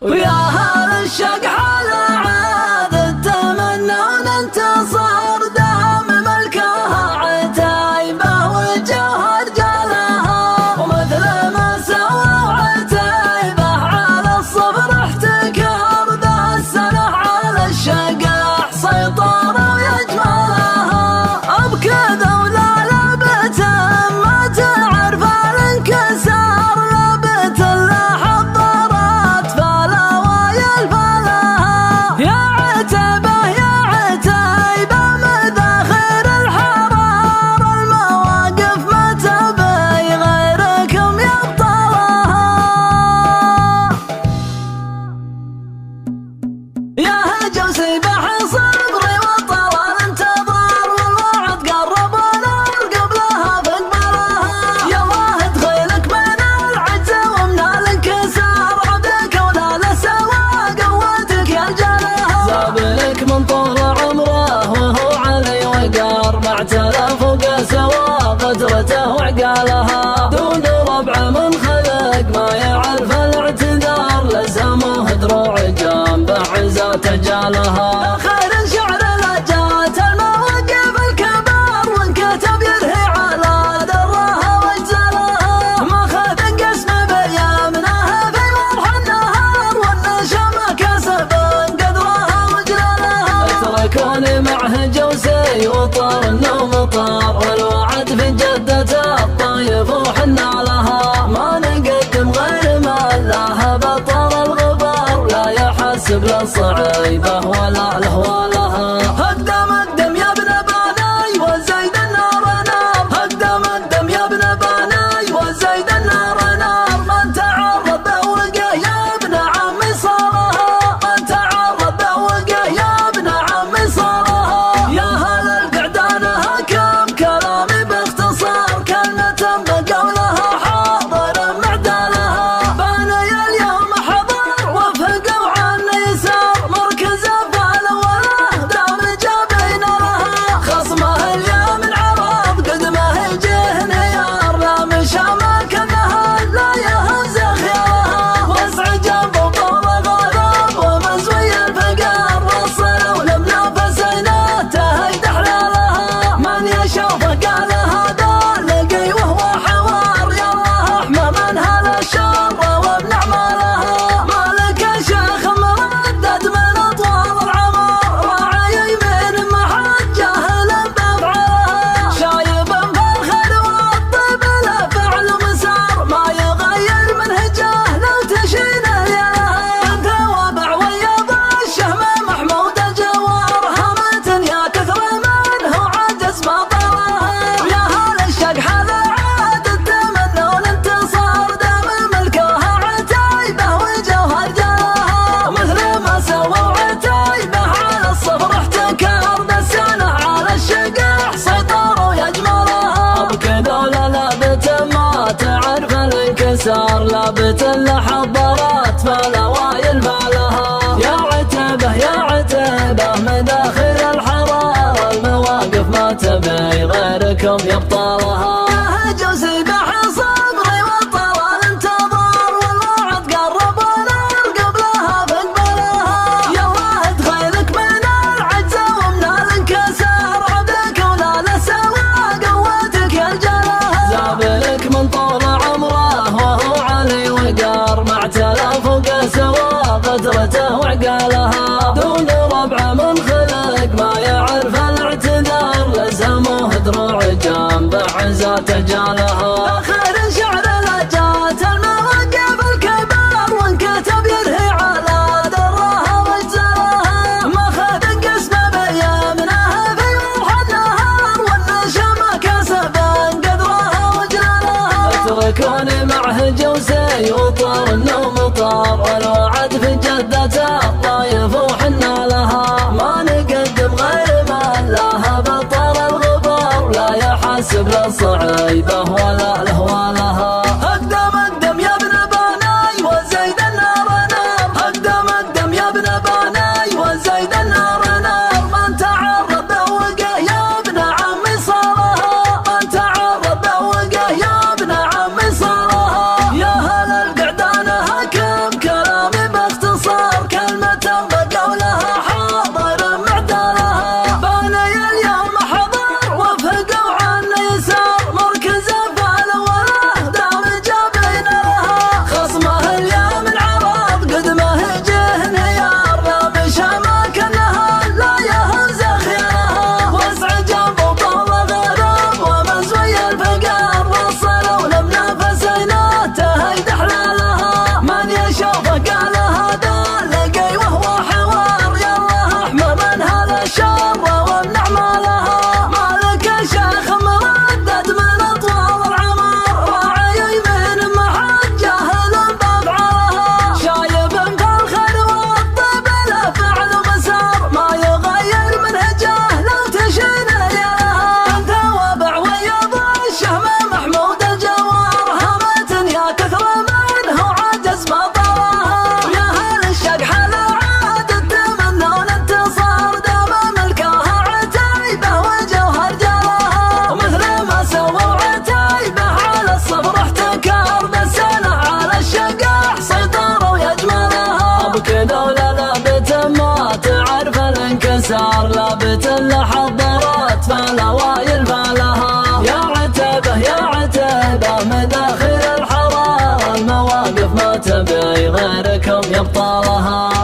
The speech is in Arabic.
ويا هل الشق على عاد التمنون انتصار دام ملكها عتيبة وجوهر جالها ومثل ما سوى عتيبة على الصبر احتكر ذا السنة على الشقاح سيطر ويجملها أبكذا ولا لبت ما تعرف الانكسار لبت الله حضرت فلا ويل فلها يا عتيبة يا عتيبة مذاخر الحرار المواقف ما تبي غيركم يبطلها يا هجو سيبح صبري وطلال انتظار والوعد قرب ونار قبلها فاقبلها يلا ادخلك من العجز ومن الانكسار عبدك ولا لسوى قوتك يا رجالها زابلك من طول عمره وهو علي وقار مع تلف وقسوى قدرته وعقالها دون ربع من خلق ما يعرف الاعتذار لزمه دروع جنبه عزة جالها خير شعر لجات المواقف الكبار وانكتب يرهي على درها واجزلها ما خذ قسم بيامنها في مرح النهار والنشم كسب قدرها وجلالها اتركوني معه جوسي وطار النوم طار والوعد في جدته الطيب وحنا لها ما نقدم غير ما لها بطل الغبار لا يحسب للصعيبة ولا له ولها اقدم اقدم يا ابن باناي وزيد النار نار اقدم اقدم يا ابن باناي وزيد النار نار من تعرض بوقه يا ابن عمي صارها من تعرض بوقه يا ابن عمي صارها يا هل القعدانها كم كلامي باختصار كلمة بقولها حاضر معدلها باني اليوم حضر وفق وعن يسار مركزه فالوله دام جابين لها خصمه اليوم العرض قدمه الجه نيار لا مشى ما كانها لا يهز خيارها واسع جنب وطول غضب ومزوي الفقار وصل ولم نافسينا تهيد حلالها من يشوفه قال هذا لقي وهو حوار يلا احمى من هلا الشر وابن عمالها مالك الشيخ مردد من اطوال العمر راعي يمين محد جاهل بافعالها شايب بالخير والطيب له فعل مسار ما يغير منهجه لو تشينه يلها انت وابع ويض الشهم محمود الجوار همت يا كثر منه عجز ما طرها ويا هل الشق حذا عاد التمنون انتصار دام ملكها عتيبة وجوهر جالها ومثل ما سووا عتيبة على الصبر احتكار دسانه على الشقاح سيطروا يجملها بكذا ولا لابت ما تعرف الانكسار لابت اللي حضرت فلا وايل فالها يا عتيبة يا عتيبة مداخل الحرارة المواقف ما تبي غيركم يبطلها يا هجو سيبح صبري وطلال انتظار والوعد قرب ونار قبلها فاقبلها يلا ادخلك من العجز ومن الانكسار عبدك ولا لسوى قوتك يا رجالها زابلك من طول عمره وهو علي وقار مع تلف وقسوى قدرته وعقالها دون ربع من خلق ما يعرف الاعتذار لزمه دروع جنبه عزة جالها خير شعر لجات المواقف الكبار وانكتب يرهي على درها واجزلها ما خذ قسم بيامنها في مرح النهار والنشم كسب قدرها وجلالها اتركوني معه جوسي وطار النوم طار والوعد في جدته الطايف وحنا لها ما نقدم غير ما لها بطل الغبار لا يحسب للصعيبة ولا له ولها اقدم اقدم يا ابن باناي وزيد النار نار اقدم اقدم يا ابن باناي وزيد النار نار من تعرض بوقه يا ابن عمي صارها من تعرض بوقه يا ابن عمي صارها يا هل القعدانها كم كلامي باختصار أبطالها.